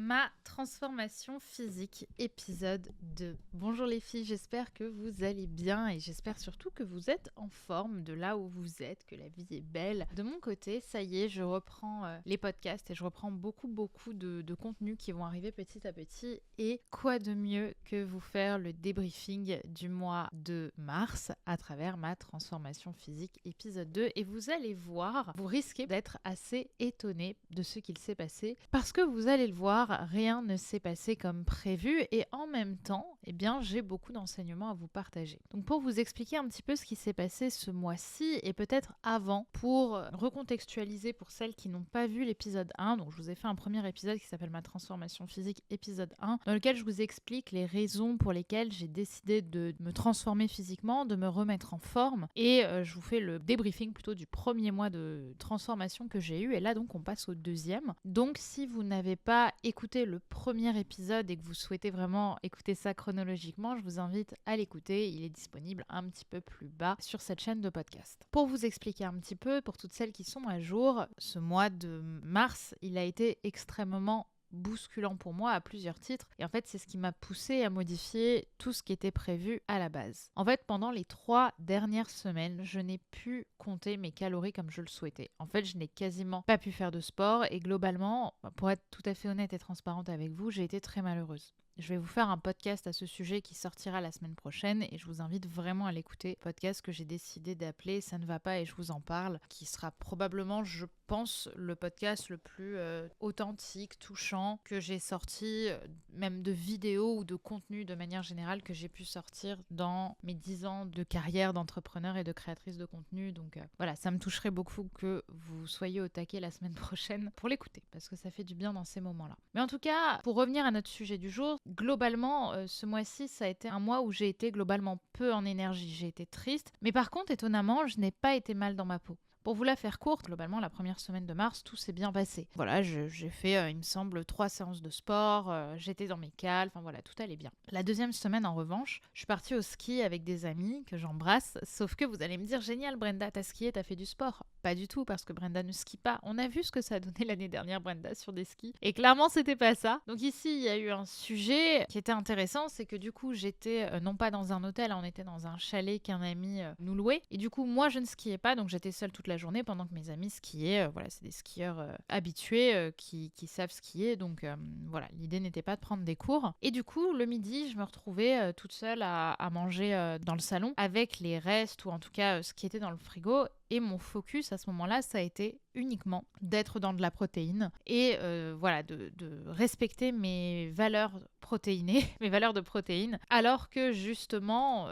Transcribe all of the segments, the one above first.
Ma transformation physique, épisode 2. Bonjour les filles, j'espère que vous allez bien et j'espère surtout que vous êtes en forme de là où vous êtes, que la vie est belle. De mon côté, ça y est, je reprends les podcasts et je reprends beaucoup de contenus qui vont arriver petit à petit. Et quoi de mieux que vous faire le débriefing du mois de mars à travers ma transformation physique, épisode 2. Et vous allez voir, vous risquez d'être assez étonnés de ce qu'il s'est passé parce que vous allez le voir, rien ne s'est passé comme prévu et en même temps, j'ai beaucoup d'enseignements à vous partager. Donc pour vous expliquer un petit peu ce qui s'est passé ce mois-ci et peut-être avant, pour recontextualiser pour celles qui n'ont pas vu l'épisode 1, donc je vous ai fait un premier épisode qui s'appelle Ma transformation physique, épisode 1, dans lequel je vous explique les raisons pour lesquelles j'ai décidé de me transformer physiquement, de me remettre en forme et je vous fais le débriefing plutôt du premier mois de transformation que j'ai eu et là donc on passe au deuxième. Donc si vous n'avez pas écouté le premier épisode et que vous souhaitez vraiment écouter ça chronologiquement, je vous invite à l'écouter. Il est disponible un petit peu plus bas sur cette chaîne de podcast. Pour vous expliquer un petit peu, pour toutes celles qui sont à jour, ce mois de mars, il a été extrêmement bousculant pour moi à plusieurs titres et en fait c'est ce qui m'a poussé à modifier tout ce qui était prévu à la base. En fait pendant les 3 dernières semaines je n'ai pu compter mes calories comme je le souhaitais. En fait je n'ai quasiment pas pu faire de sport et globalement, pour être tout à fait honnête et transparente avec vous, j'ai été très malheureuse. Je vais vous faire un podcast à ce sujet qui sortira la semaine prochaine et je vous invite vraiment à l'écouter. Podcast que j'ai décidé d'appeler Ça ne va pas et je vous en parle, qui sera probablement, je pense, le podcast le plus authentique, touchant que j'ai sorti, même de vidéos ou de contenu de manière générale que j'ai pu sortir dans mes 10 ans de carrière d'entrepreneur et de créatrice de contenu. Donc voilà, ça me toucherait beaucoup que vous soyez au taquet la semaine prochaine pour l'écouter parce que ça fait du bien dans ces moments-là. Mais en tout cas, pour revenir à notre sujet du jour, globalement, ce mois-ci, ça a été un mois où j'ai été globalement peu en énergie. J'ai été triste, mais par contre, étonnamment, je n'ai pas été mal dans ma peau. Pour vous la faire courte, globalement, la première semaine de mars, tout s'est bien passé. Voilà, j'ai fait, il me semble, 3 séances de sport, j'étais dans mes cales, enfin voilà, tout allait bien. La deuxième semaine, en revanche, je suis partie au ski avec des amis que j'embrasse, sauf que vous allez me dire, génial Brenda, t'as skié, t'as fait du sport. Pas du tout, parce que Brenda ne skie pas. On a vu ce que ça a donné l'année dernière, Brenda, sur des skis. Et clairement, c'était pas ça. Donc ici, il y a eu un sujet qui était intéressant, c'est que du coup, j'étais non pas dans un hôtel, on était dans un chalet qu'un ami nous louait. Et du coup, moi, je ne skiais pas, donc j'étais seule toute la journée pendant que mes amis skiaient. Voilà, c'est des skieurs habitués qui savent skier. Donc voilà, l'idée n'était pas de prendre des cours. Et du coup, le midi, je me retrouvais toute seule à manger dans le salon avec les restes, ou en tout cas ce qui était dans le frigo. Et mon focus à ce moment-là, ça a été uniquement d'être dans de la protéine et voilà, de respecter mes valeurs protéinées, mes valeurs de protéines, alors que justement,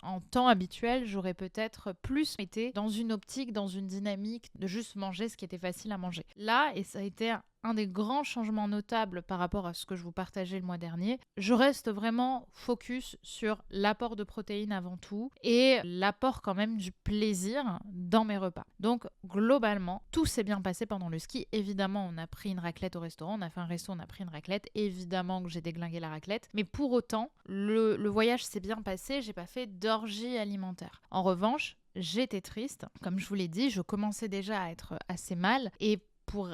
en temps habituel, j'aurais peut-être plus été dans une optique, dans une dynamique de juste manger ce qui était facile à manger. Là, et ça a été un des grands changements notables par rapport à ce que je vous partageais le mois dernier, je reste vraiment focus sur l'apport de protéines avant tout et l'apport quand même du plaisir dans mes repas. Donc globalement, tout s'est bien passé pendant le ski. Évidemment, on a pris une raclette au restaurant, on a fait un resto, on a pris une raclette. Évidemment que j'ai déglingué la raclette, mais pour autant, le voyage s'est bien passé, j'ai pas fait d'orgie alimentaire. En revanche, j'étais triste. Comme je vous l'ai dit, je commençais déjà à être assez mal et pour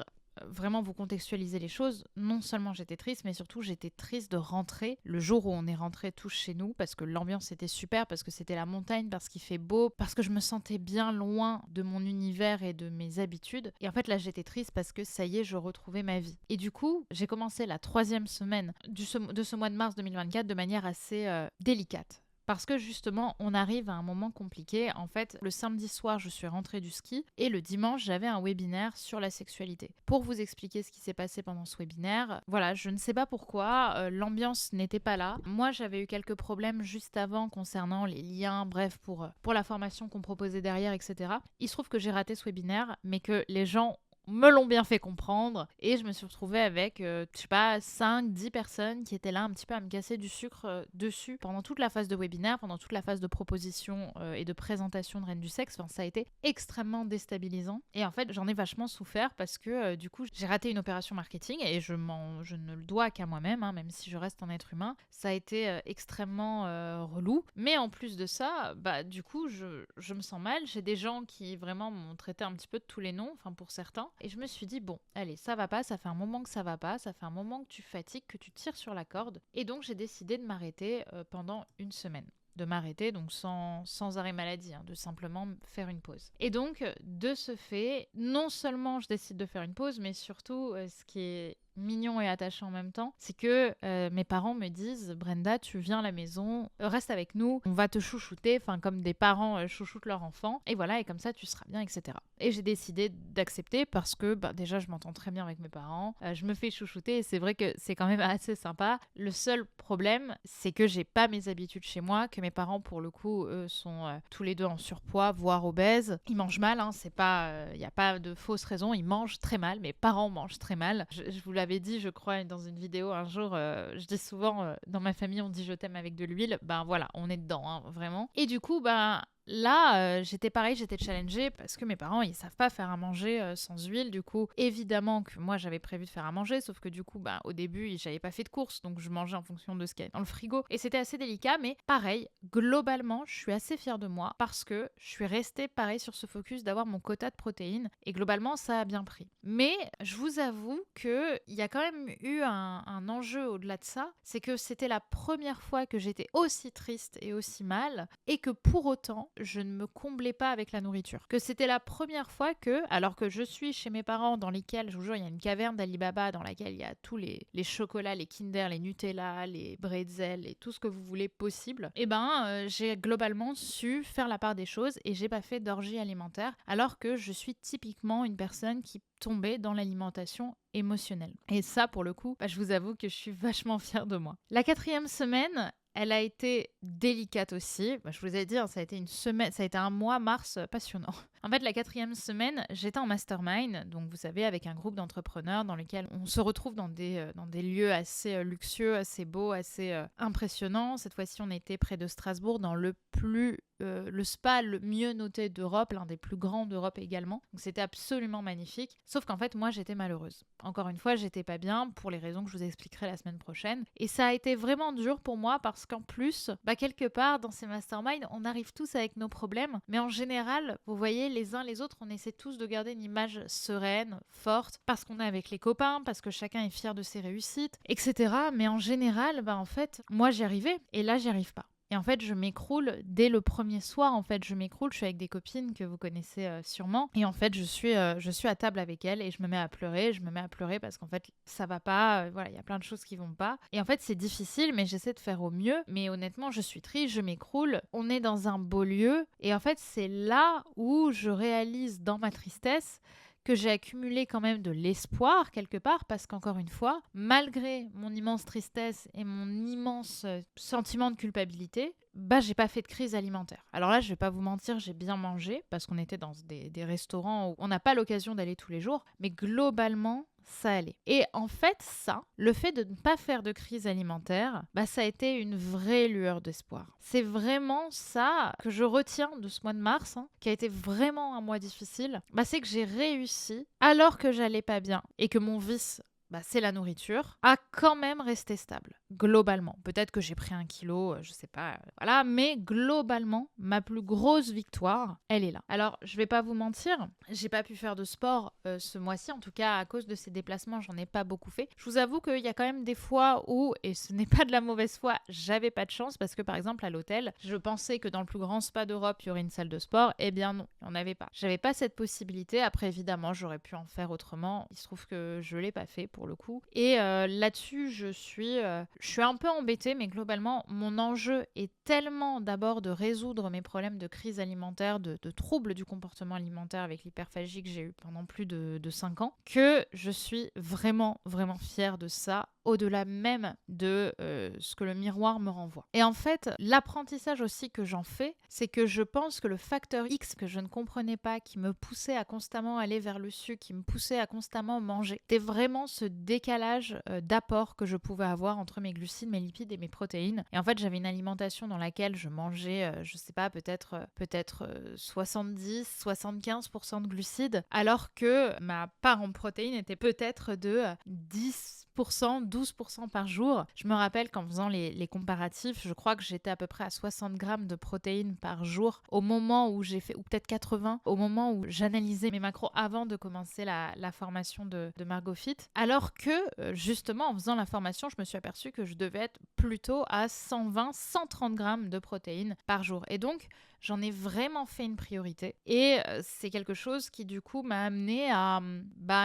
vraiment vous contextualiser les choses, non seulement j'étais triste, mais surtout j'étais triste de rentrer le jour où on est rentré tous chez nous, parce que l'ambiance était super, parce que c'était la montagne, parce qu'il fait beau, parce que je me sentais bien loin de mon univers et de mes habitudes. Et en fait là j'étais triste parce que ça y est, je retrouvais ma vie. Et du coup, j'ai commencé la 3e semaine de ce mois de mars 2024 de manière assez délicate. Parce que justement, on arrive à un moment compliqué. En fait, le samedi soir, je suis rentrée du ski et le dimanche, j'avais un webinaire sur la sexualité. Pour vous expliquer ce qui s'est passé pendant ce webinaire, voilà, je ne sais pas pourquoi, l'ambiance n'était pas là. Moi, j'avais eu quelques problèmes juste avant concernant les liens, bref, pour la formation qu'on proposait derrière, etc. Il se trouve que j'ai raté ce webinaire, mais que les gens me l'ont bien fait comprendre et je me suis retrouvée avec, 5, 10 personnes qui étaient là un petit peu à me casser du sucre dessus pendant toute la phase de webinaire, pendant toute la phase de proposition et de présentation de Reine du Sexe. Enfin, ça a été extrêmement déstabilisant et en fait j'en ai vachement souffert parce que du coup j'ai raté une opération marketing et je ne le dois qu'à moi-même, hein, même si je reste un être humain. Ça a été extrêmement relou, mais en plus de ça, du coup je me sens mal. J'ai des gens qui vraiment m'ont traité un petit peu de tous les noms, enfin pour certains. Et je me suis dit, bon, allez, ça va pas, ça fait un moment que ça va pas, ça fait un moment que tu fatigues, que tu tires sur la corde. Et donc, j'ai décidé de m'arrêter pendant une semaine. De m'arrêter, donc sans arrêt maladie, de simplement faire une pause. Et donc, de ce fait, non seulement je décide de faire une pause, mais surtout, ce qui est mignon et attachant en même temps, c'est que mes parents me disent, Brenda, tu viens à la maison, reste avec nous, on va te chouchouter, enfin comme des parents chouchoutent leur enfant, et voilà, et comme ça tu seras bien, etc. Et j'ai décidé d'accepter parce que déjà je m'entends très bien avec mes parents, je me fais chouchouter et c'est vrai que c'est quand même assez sympa. Le seul problème, c'est que j'ai pas mes habitudes chez moi, que mes parents pour le coup eux sont tous les deux en surpoids, voire obèses. Ils mangent mal, c'est pas, y a pas de fausse raison, ils mangent très mal, mes parents mangent très mal. Je vous l'avais dit, je crois, dans une vidéo un jour, je dis souvent, dans ma famille, on dit je t'aime avec de l'huile. Ben voilà, on est dedans, vraiment. Et du coup, là, j'étais pareil, j'étais challengée parce que mes parents, ils savent pas faire à manger sans huile. Du coup, évidemment que moi, j'avais prévu de faire à manger, sauf que du coup, au début, j'avais pas fait de courses, donc je mangeais en fonction de ce qu'il y avait dans le frigo. Et c'était assez délicat, mais pareil, globalement, je suis assez fière de moi parce que je suis restée pareil sur ce focus d'avoir mon quota de protéines. Et globalement, ça a bien pris. Mais je vous avoue qu'il y a quand même eu un enjeu au-delà de ça, c'est que c'était la première fois que j'étais aussi triste et aussi mal, et que pour autant, je ne me comblais pas avec la nourriture. Que c'était la première fois que, alors que je suis chez mes parents dans lesquels, je vous jure, il y a une caverne d'Alibaba dans laquelle il y a tous les chocolats, les Kinder, les Nutella, les bretzels et tout ce que vous voulez possible, j'ai globalement su faire la part des choses et j'ai pas fait d'orgie alimentaire, alors que je suis typiquement une personne qui tombait dans l'alimentation émotionnelle. Et ça, pour le coup, je vous avoue que je suis vachement fière de moi. La 4e semaine, elle a été délicate aussi. Je vous ai dit, ça a été une semaine, ça a été un mois mars passionnant. En fait, la 4e semaine, j'étais en mastermind, donc vous savez, avec un groupe d'entrepreneurs dans lequel on se retrouve dans des lieux assez luxueux, assez beaux, assez impressionnants. Cette fois-ci, on était près de Strasbourg, dans le spa le mieux noté d'Europe, l'un des plus grands d'Europe également. Donc c'était absolument magnifique. Sauf qu'en fait, moi, j'étais malheureuse. Encore une fois, j'étais pas bien pour les raisons que je vous expliquerai la semaine prochaine. Et ça a été vraiment dur pour moi parce qu'en plus, quelque part, dans ces masterminds, on arrive tous avec nos problèmes. Mais en général, vous voyez, les uns les autres, on essaie tous de garder une image sereine, forte, parce qu'on est avec les copains, parce que chacun est fier de ses réussites, etc. Mais en général, en fait, moi, j'y arrivais et là, j'y arrive pas. Et en fait, je m'écroule dès le premier soir. En fait, je m'écroule. Je suis avec des copines que vous connaissez sûrement. Et en fait, je suis à table avec elles et je me mets à pleurer. Je me mets à pleurer parce qu'en fait, ça va pas. Voilà, il y a plein de choses qui vont pas. Et en fait, c'est difficile, mais j'essaie de faire au mieux. Mais honnêtement, je suis triste, je m'écroule. On est dans un beau lieu. Et en fait, c'est là où je réalise dans ma tristesse que j'ai accumulé quand même de l'espoir quelque part parce qu'encore une fois, malgré mon immense tristesse et mon immense sentiment de culpabilité, j'ai pas fait de crise alimentaire. Alors là, je vais pas vous mentir, j'ai bien mangé parce qu'on était dans des restaurants où on n'a pas l'occasion d'aller tous les jours, mais globalement, ça allait. Et en fait, le fait de ne pas faire de crise alimentaire, ça a été une vraie lueur d'espoir. C'est vraiment ça que je retiens de ce mois de mars, qui a été vraiment un mois difficile. C'est que j'ai réussi, alors que j'allais pas bien et que mon vice, c'est la nourriture, à quand même rester stable, globalement. Peut-être que j'ai pris 1 kilo, je sais pas, voilà, mais globalement, ma plus grosse victoire, elle est là. Alors, je vais pas vous mentir, j'ai pas pu faire de sport ce mois-ci, en tout cas, à cause de ces déplacements, j'en ai pas beaucoup fait. Je vous avoue qu'il y a quand même des fois où, et ce n'est pas de la mauvaise foi, j'avais pas de chance, parce que par exemple, à l'hôtel, je pensais que dans le plus grand spa d'Europe, il y aurait une salle de sport, eh bien non, il n'y en avait pas. J'avais pas cette possibilité, après évidemment, j'aurais pu en faire autrement, il se trouve que je l'ai pas fait pour le coup. Et là-dessus, je suis un peu embêtée, mais globalement, mon enjeu est tellement d'abord de résoudre mes problèmes de crise alimentaire, de troubles du comportement alimentaire avec l'hyperphagie que j'ai eu pendant plus de 5 ans, que je suis vraiment, vraiment fière de ça, au-delà même de ce que le miroir me renvoie. Et en fait, l'apprentissage aussi que j'en fais, c'est que je pense que le facteur X que je ne comprenais pas, qui me poussait à constamment aller vers le sucre, qui me poussait à constamment manger, c'était vraiment ce décalage d'apport que je pouvais avoir entre mes glucides, mes lipides et mes protéines. Et en fait, j'avais une alimentation dans laquelle je mangeais, je sais pas, peut-être 70-75% de glucides, alors que ma part en protéines était peut-être de 10 9%, 12% par jour. Je me rappelle qu'en faisant les comparatifs, je crois que j'étais à peu près à 60 grammes de protéines par jour au moment où j'ai fait, ou peut-être 80, au moment où j'analysais mes macros avant de commencer la formation de Margot Fit. Alors que, justement, en faisant la formation, je me suis aperçue que je devais être plutôt à 120, 130 grammes de protéines par jour. Et donc, j'en ai vraiment fait une priorité. Et c'est quelque chose qui, du coup, m'a amené à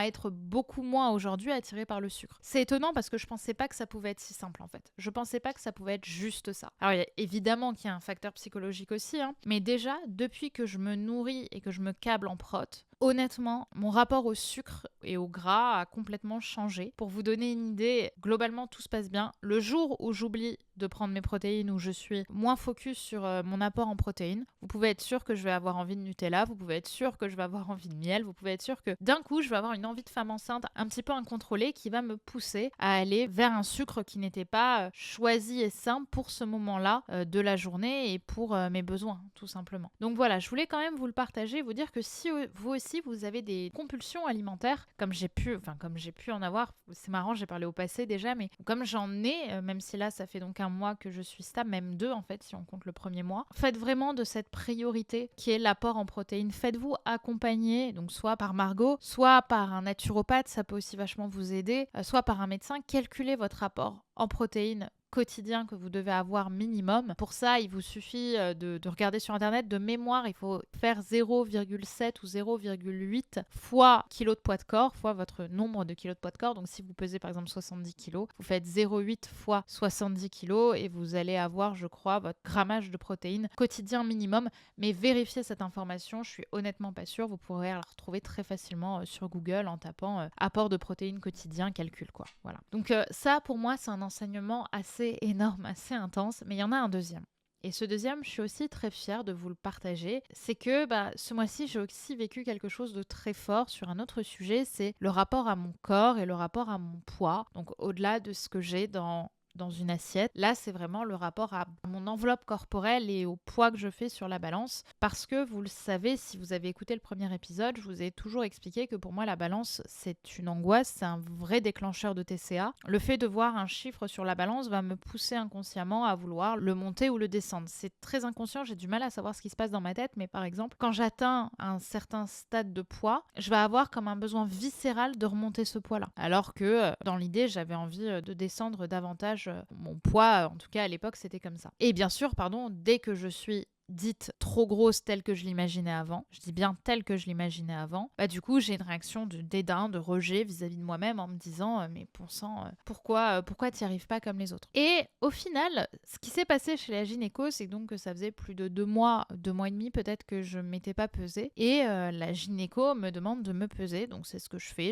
être beaucoup moins aujourd'hui attirée par le sucre. C'est étonnant parce que je pensais pas que ça pouvait être si simple, en fait. Je pensais pas que ça pouvait être juste ça. Alors, évidemment qu'il y a un facteur psychologique aussi, hein, mais déjà, depuis que je me nourris et que je me câble en prot, honnêtement, mon rapport au sucre et au gras a complètement changé. Pour vous donner une idée, globalement, tout se passe bien. Le jour où j'oublie de prendre mes protéines, où je suis moins focus sur mon apport en protéines, vous pouvez être sûr que je vais avoir envie de Nutella, vous pouvez être sûr que je vais avoir envie de miel, vous pouvez être sûr que d'un coup, je vais avoir une envie de femme enceinte un petit peu incontrôlée qui va me pousser à aller vers un sucre qui n'était pas choisi et simple pour ce moment-là de la journée et pour mes besoins, tout simplement. Donc voilà, je voulais quand même vous le partager, vous dire que si vous aussi, vous avez des compulsions alimentaires, comme j'ai pu en avoir, c'est marrant, j'ai parlé au passé déjà, mais comme j'en ai, même si là, ça fait donc un mois que je suis stable, même 2 en fait, si on compte le premier mois, faites vraiment de cette priorité qui est l'apport en protéines. Faites-vous accompagner, donc soit par Margot, soit par un naturopathe, ça peut aussi vachement vous aider, soit par un médecin. Calculez votre apport en protéines quotidien que vous devez avoir minimum. Pour ça, il vous suffit de regarder sur internet. De mémoire, il faut faire 0,7 ou 0,8 fois kilo de poids de corps, fois votre nombre de kilos de poids de corps. Donc si vous pesez par exemple 70 kilos, vous faites 0,8 fois 70 kilos et vous allez avoir, je crois, votre grammage de protéines quotidien minimum. Mais vérifiez cette information, je suis honnêtement pas sûre. Vous pourrez la retrouver très facilement sur Google en tapant apport de protéines quotidien, calcul quoi. Voilà. Donc ça, pour moi, c'est un enseignement assez énorme, assez intense, mais il y en a un deuxième. Et ce deuxième, je suis aussi très fière de vous le partager. C'est que ce mois-ci, j'ai aussi vécu quelque chose de très fort sur un autre sujet, c'est le rapport à mon corps et le rapport à mon poids. Donc au-delà de ce que j'ai dans une assiette. Là, c'est vraiment le rapport à mon enveloppe corporelle et au poids que je fais sur la balance. Parce que vous le savez, si vous avez écouté le premier épisode, je vous ai toujours expliqué que pour moi, la balance, c'est une angoisse, c'est un vrai déclencheur de TCA. Le fait de voir un chiffre sur la balance va me pousser inconsciemment à vouloir le monter ou le descendre. C'est très inconscient, j'ai du mal à savoir ce qui se passe dans ma tête, mais par exemple, quand j'atteins un certain stade de poids, je vais avoir comme un besoin viscéral de remonter ce poids-là. Alors que dans l'idée, j'avais envie de descendre davantage mon poids, en tout cas à l'époque c'était comme ça. Et bien sûr, dès que je suis dite trop grosse telle que je l'imaginais avant, je dis bien telle que je l'imaginais avant, du coup j'ai une réaction de dédain, de rejet vis-à-vis de moi-même en me disant mais bon sang, pourquoi t'y arrives pas comme les autres. Et au final, ce qui s'est passé chez la gynéco, c'est donc que ça faisait plus de 2 mois et demi peut-être que je m'étais pas pesée, et la gynéco me demande de me peser, donc c'est ce que je fais.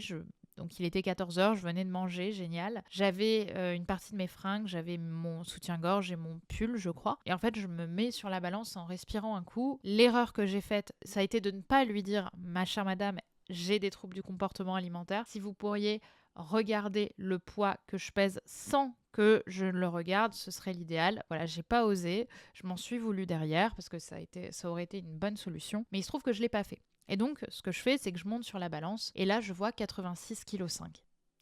Donc il était 14h, je venais de manger, génial. J'avais une partie de mes fringues, j'avais mon soutien-gorge et mon pull, je crois. Et en fait, je me mets sur la balance en respirant un coup. L'erreur que j'ai faite, ça a été de ne pas lui dire « Ma chère madame, j'ai des troubles du comportement alimentaire. Si vous pourriez regarder le poids que je pèse sans que je le regarde, ce serait l'idéal. » Voilà, j'ai pas osé. Je m'en suis voulu derrière parce que ça aurait été une bonne solution. Mais il se trouve que je l'ai pas fait. Et donc, ce que je fais, c'est que je monte sur la balance et là, je vois 86,5 kg.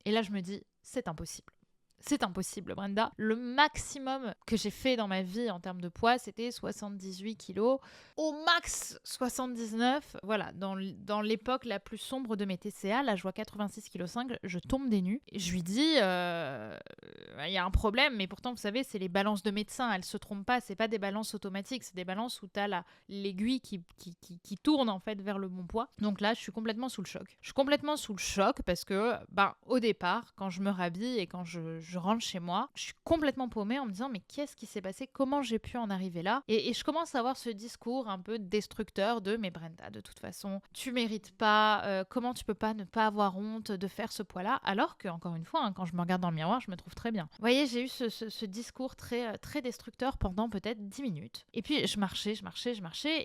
Et là, je me dis, c'est impossible. C'est impossible, Brenda. Le maximum que j'ai fait dans ma vie en termes de poids, c'était 78 kilos. Au max 79. Voilà, dans l'époque la plus sombre de mes TCA, là je vois 86,5 kg, je tombe des nues. Et je lui dis, il y a un problème, mais pourtant vous savez, c'est les balances de médecin, elles se trompent pas, c'est pas des balances automatiques, c'est des balances où t'as l'aiguille qui tourne en fait vers le bon poids. Donc là, je suis complètement sous le choc. Je suis complètement sous le choc parce que, au départ, quand je me rhabille et quand je rentre chez moi, je suis complètement paumée en me disant mais qu'est-ce qui s'est passé? Comment j'ai pu en arriver là? Et je commence à avoir ce discours un peu destructeur de mais Brenda, de toute façon, tu mérites pas, comment tu peux pas ne pas avoir honte de faire ce poids-là? Alors que, encore une fois, quand je me regarde dans le miroir, je me trouve très bien. Vous voyez, j'ai eu ce discours très, très destructeur pendant peut-être 10 minutes. Et puis je marchais,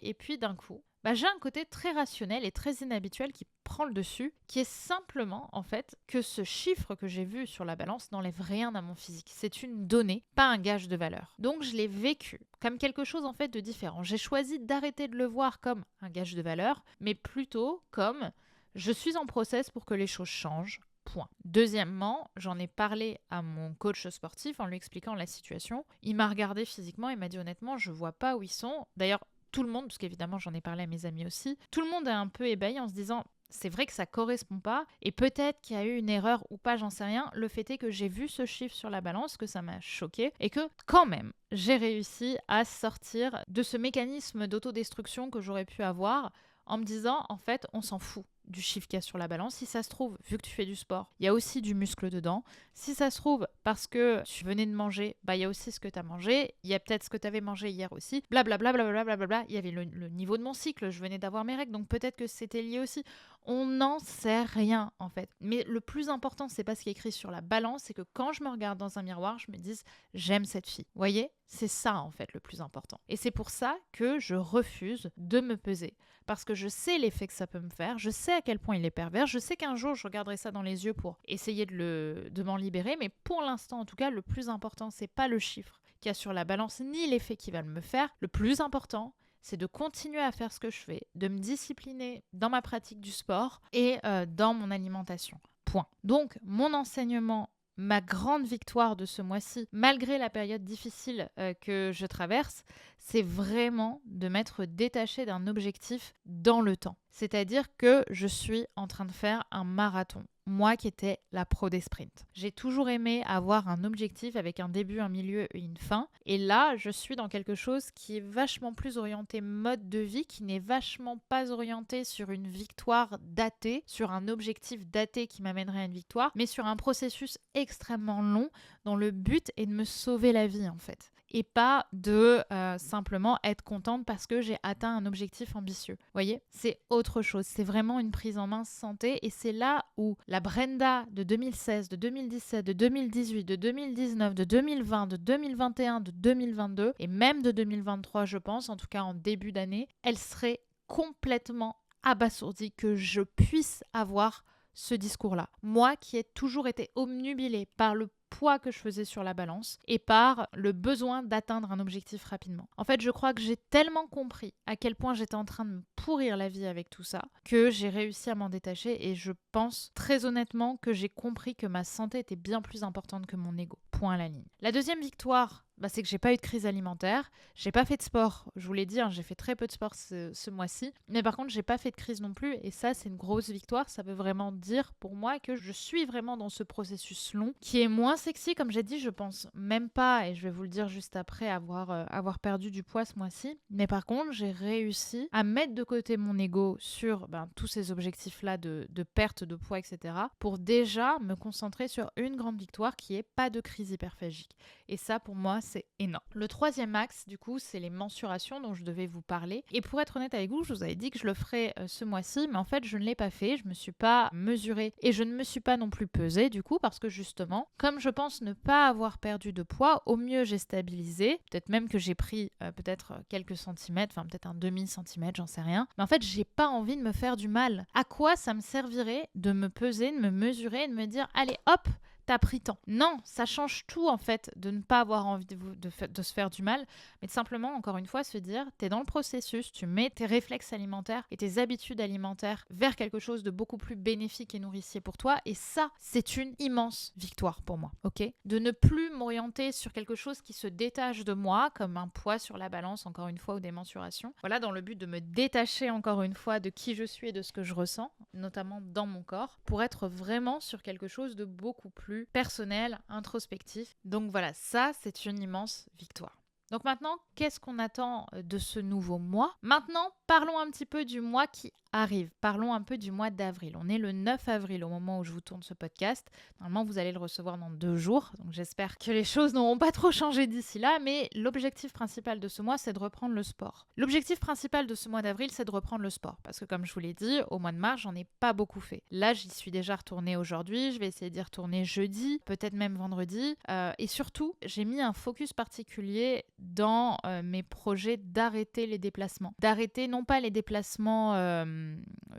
et puis d'un coup, j'ai un côté très rationnel et très inhabituel qui prend le dessus, qui est simplement, en fait, que ce chiffre que j'ai vu sur la balance n'enlève rien à mon physique. C'est une donnée, pas un gage de valeur. Donc, je l'ai vécu comme quelque chose, en fait, de différent. J'ai choisi d'arrêter de le voir comme un gage de valeur, mais plutôt comme je suis en process pour que les choses changent. Point. Deuxièmement, j'en ai parlé à mon coach sportif en lui expliquant la situation. Il m'a regardé physiquement et m'a dit honnêtement, je vois pas où ils sont. D'ailleurs, tout le monde, parce qu'évidemment j'en ai parlé à mes amis aussi, tout le monde est un peu ébahi en se disant c'est vrai que ça correspond pas et peut-être qu'il y a eu une erreur ou pas, j'en sais rien. Le fait est que j'ai vu ce chiffre sur la balance, que ça m'a choqué et que quand même j'ai réussi à sortir de ce mécanisme d'autodestruction que j'aurais pu avoir en me disant en fait on s'en fout du chiffre qu'il y a sur la balance. Si ça se trouve, vu que tu fais du sport, il y a aussi du muscle dedans. Si ça se trouve, parce que tu venais de manger, il y a aussi ce que tu as mangé. Il y a peut-être ce que tu avais mangé hier aussi. Blablabla, blablabla, blablabla. Il y avait le niveau de mon cycle. Je venais d'avoir mes règles, donc peut-être que c'était lié aussi. On n'en sait rien, en fait. Mais le plus important, c'est pas ce qui est écrit sur la balance, c'est que quand je me regarde dans un miroir, je me dise « j'aime cette fille ». Vous voyez ? C'est ça, en fait, le plus important. Et c'est pour ça que je refuse de me peser. Parce que je sais l'effet que ça peut me faire, je sais à quel point il est pervers, je sais qu'un jour je regarderai ça dans les yeux pour essayer de m'en libérer, mais pour l'instant en tout cas, le plus important, c'est pas le chiffre qu'il y a sur la balance, ni l'effet qu'il va me faire. Le plus important, c'est de continuer à faire ce que je fais, de me discipliner dans ma pratique du sport et dans mon alimentation. Point. Donc, mon enseignement, ma grande victoire de ce mois-ci, malgré la période difficile que je traverse, c'est vraiment de m'être détachée d'un objectif dans le temps. C'est-à-dire que je suis en train de faire un marathon. Moi qui étais la pro des sprints. J'ai toujours aimé avoir un objectif avec un début, un milieu et une fin. Et là, je suis dans quelque chose qui est vachement plus orienté mode de vie, qui n'est vachement pas orienté sur une victoire datée, sur un objectif daté qui m'amènerait à une victoire, mais sur un processus extrêmement long dont le but est de me sauver la vie en fait. Et pas de simplement être contente parce que j'ai atteint un objectif ambitieux. Vous voyez, c'est autre chose. C'est vraiment une prise en main santé et c'est là où la Brenda de 2016, de 2017, de 2018, de 2019, de 2020, de 2021, de 2022 et même de 2023, je pense, en tout cas en début d'année, elle serait complètement abasourdie que je puisse avoir ce discours-là. Moi qui ai toujours été obnubilée par le poids que je faisais sur la balance et par le besoin d'atteindre un objectif rapidement. En fait, je crois que j'ai tellement compris à quel point j'étais en train de me pourrir la vie avec tout ça que j'ai réussi à m'en détacher et je pense très honnêtement que j'ai compris que ma santé était bien plus importante que mon ego. Point à la ligne. La deuxième victoire, c'est que j'ai pas eu de crise alimentaire. J'ai pas fait de sport. Je vous l'ai dit, j'ai fait très peu de sport ce mois-ci. Mais par contre, j'ai pas fait de crise non plus. Et ça, c'est une grosse victoire. Ça veut vraiment dire pour moi que je suis vraiment dans ce processus long qui est moins sexy. Comme j'ai dit, je pense même pas, et je vais vous le dire juste après, avoir perdu du poids ce mois-ci. Mais par contre, j'ai réussi à mettre de côté mon ego sur tous ces objectifs-là de perte de poids, etc. pour déjà me concentrer sur une grande victoire qui est pas de crise hyperphagique. Et ça, pour moi, c'est énorme. Le troisième axe, du coup, c'est les mensurations dont je devais vous parler. Et pour être honnête avec vous, je vous avais dit que je le ferais ce mois-ci, mais en fait, je ne l'ai pas fait. Je ne me suis pas mesurée et je ne me suis pas non plus pesée, du coup, parce que justement, comme je pense ne pas avoir perdu de poids, au mieux, j'ai stabilisé. Peut-être même que j'ai pris peut-être quelques centimètres, enfin peut-être un demi-centimètre, j'en sais rien. Mais en fait, j'ai pas envie de me faire du mal. À quoi ça me servirait de me peser, de me mesurer et de me dire, allez, hop, t'as pris tant. Non, ça change tout en fait de ne pas avoir envie de se faire du mal, mais de simplement, encore une fois, se dire, t'es dans le processus, tu mets tes réflexes alimentaires et tes habitudes alimentaires vers quelque chose de beaucoup plus bénéfique et nourricier pour toi, et ça, c'est une immense victoire pour moi, ok ? De ne plus m'orienter sur quelque chose qui se détache de moi, comme un poids sur la balance, encore une fois, ou des mensurations. Voilà, dans le but de me détacher, encore une fois, de qui je suis et de ce que je ressens, notamment dans mon corps, pour être vraiment sur quelque chose de beaucoup plus personnel, introspectif. Donc voilà, ça, c'est une immense victoire. Donc maintenant, qu'est-ce qu'on attend de ce nouveau mois ? Maintenant, parlons un petit peu du mois qui arrive. Parlons un peu du mois d'avril. On est le 9 avril au moment où je vous tourne ce podcast. Normalement, vous allez le recevoir dans 2 jours. Donc j'espère que les choses n'auront pas trop changé d'ici là. Mais l'objectif principal de ce mois, c'est de reprendre le sport. L'objectif principal de ce mois d'avril, c'est de reprendre le sport. Parce que comme je vous l'ai dit, au mois de mars, j'en ai pas beaucoup fait. Là, j'y suis déjà retournée aujourd'hui. Je vais essayer d'y retourner jeudi, peut-être même vendredi. Et surtout, j'ai mis un focus particulier dans mes projets d'arrêter les déplacements. D'arrêter non pas les déplacements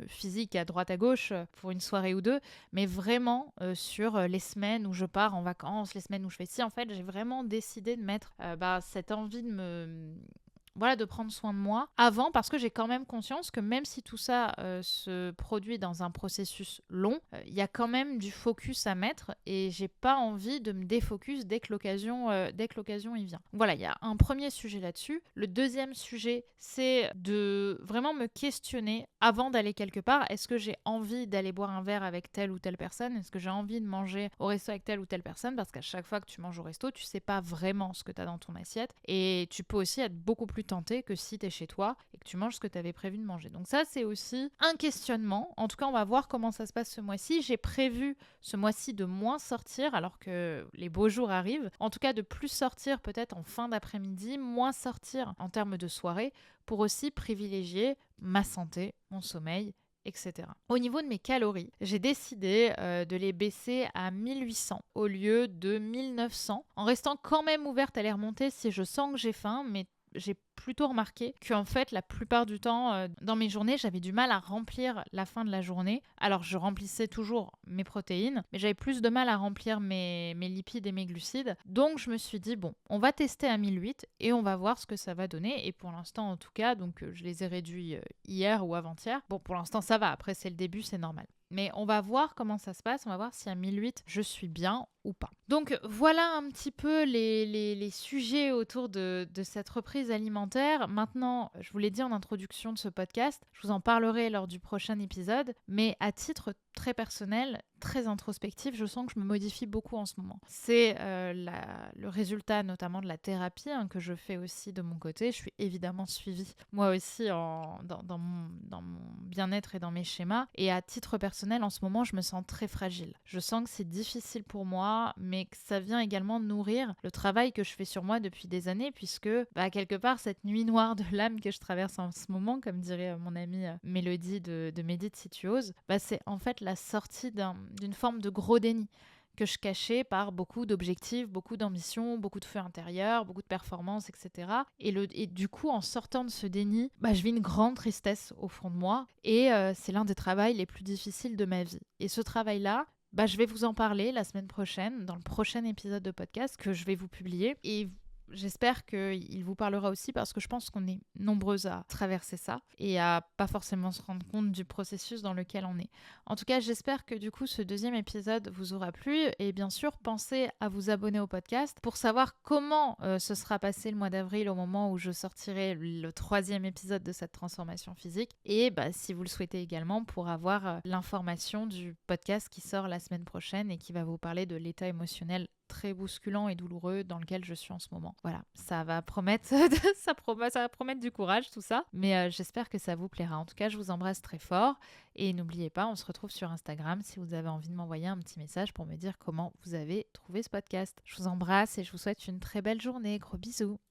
physiques à droite à gauche pour une soirée ou deux, mais vraiment sur les semaines où je pars en vacances, les semaines où je fais ci. En fait, j'ai vraiment décidé de mettre cette envie voilà, de prendre soin de moi avant, parce que j'ai quand même conscience que même si tout ça se produit dans un processus long, il y a quand même du focus à mettre et j'ai pas envie de me défocus dès que l'occasion y vient. Voilà, il y a un premier sujet là-dessus. Le deuxième sujet, c'est de vraiment me questionner avant d'aller quelque part. Est-ce que j'ai envie d'aller boire un verre avec telle ou telle personne? Est-ce que j'ai envie de manger au resto avec telle ou telle personne? Parce qu'à chaque fois que tu manges au resto, tu sais pas vraiment ce que tu as dans ton assiette et tu peux aussi être beaucoup plus tenté que si tu es chez toi et que tu manges ce que tu avais prévu de manger. Donc ça, c'est aussi un questionnement. En tout cas, on va voir comment ça se passe ce mois-ci. J'ai prévu ce mois-ci de moins sortir alors que les beaux jours arrivent. En tout cas, de plus sortir peut-être en fin d'après-midi, moins sortir en termes de soirée pour aussi privilégier ma santé, mon sommeil, etc. Au niveau de mes calories, j'ai décidé de les baisser à 1800 au lieu de 1900, en restant quand même ouverte à les remonter si je sens que j'ai faim, mais j'ai plutôt remarqué qu'en fait, la plupart du temps, dans mes journées, j'avais du mal à remplir la fin de la journée. Alors, je remplissais toujours mes protéines, mais j'avais plus de mal à remplir mes lipides et mes glucides. Donc, je me suis dit, bon, on va tester à 1008 et on va voir ce que ça va donner. Et pour l'instant, en tout cas, donc je les ai réduits hier ou avant-hier. Bon, pour l'instant, ça va. Après, c'est le début, c'est normal. Mais on va voir comment ça se passe, on va voir si à 1008 je suis bien ou pas. Donc voilà un petit peu les sujets autour de cette reprise alimentaire. Maintenant, je vous l'ai dit en introduction de ce podcast, je vous en parlerai lors du prochain épisode, mais à titre très personnel, très introspectif, je sens que je me modifie beaucoup en ce moment. C'est le résultat notamment de la thérapie que je fais aussi de mon côté. Je suis évidemment suivie moi aussi dans mon bien-être et dans mes schémas. Et à titre personnel, en ce moment, je me sens très fragile. Je sens que c'est difficile pour moi, mais que ça vient également nourrir le travail que je fais sur moi depuis des années, puisque quelque part, cette nuit noire de l'âme que je traverse en ce moment, comme dirait mon amie Mélodie de Médite si tu oses, c'est en fait la sortie d'une forme de gros déni que je cachais par beaucoup d'objectifs, beaucoup d'ambitions, beaucoup de feu intérieur, beaucoup de performances, etc. Et du coup, en sortant de ce déni, je vis une grande tristesse au fond de moi et c'est l'un des travaux les plus difficiles de ma vie. Et ce travail-là, je vais vous en parler la semaine prochaine, dans le prochain épisode de podcast que je vais vous publier. Et j'espère qu'il vous parlera aussi parce que je pense qu'on est nombreuses à traverser ça et à pas forcément se rendre compte du processus dans lequel on est. En tout cas, j'espère que du coup ce deuxième épisode vous aura plu et bien sûr, pensez à vous abonner au podcast pour savoir comment se sera passé le mois d'avril au moment où je sortirai le troisième épisode de cette transformation physique et si vous le souhaitez également pour avoir l'information du podcast qui sort la semaine prochaine et qui va vous parler de l'état émotionnel très bousculant et douloureux dans lequel je suis en ce moment. Voilà, ça va promettre, ça va promettre du courage tout ça, mais j'espère que ça vous plaira. En tout cas, je vous embrasse très fort et n'oubliez pas, on se retrouve sur Instagram si vous avez envie de m'envoyer un petit message pour me dire comment vous avez trouvé ce podcast. Je vous embrasse et je vous souhaite une très belle journée. Gros bisous.